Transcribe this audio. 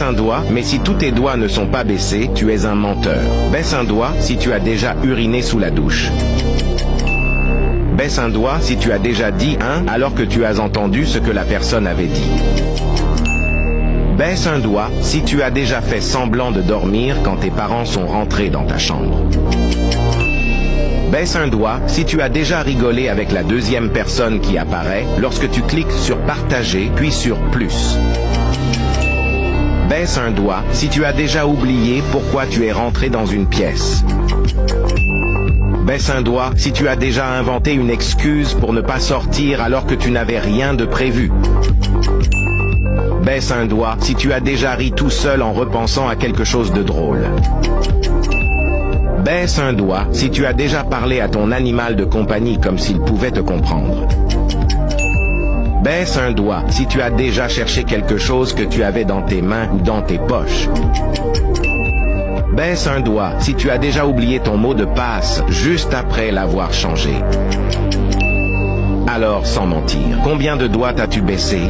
un doigt, mais si tous tes doigts ne sont pas baissés, tu es un menteur. Baisse un doigt si tu as déjà uriné sous la douche. Baisse un doigt si tu as déjà dit « hein » alors que tu as entendu ce que la personne avait dit. Baisse un doigt si tu as déjà fait semblant de dormir quand tes parents sont rentrés dans ta chambre. Baisse un doigt si tu as déjà rigolé avec la deuxième personne qui apparaît lorsque tu cliques sur « Partager » puis sur « Plus ». Baisse un doigt si tu as déjà oublié pourquoi tu es rentré dans une pièce. Baisse un doigt si tu as déjà inventé une excuse pour ne pas sortir alors que tu n'avais rien de prévu. Baisse un doigt si tu as déjà ri tout seul en repensant à quelque chose de drôle. Baisse un doigt si tu as déjà parlé à ton animal de compagnie comme s'il pouvait te comprendre. Baisse un doigt si tu as déjà cherché quelque chose que tu avais dans tes mains ou dans tes poches. Baisse un doigt si tu as déjà oublié ton mot de passe juste après l'avoir changé. Alors, sans mentir, combien de doigts t'as-tu baissé ?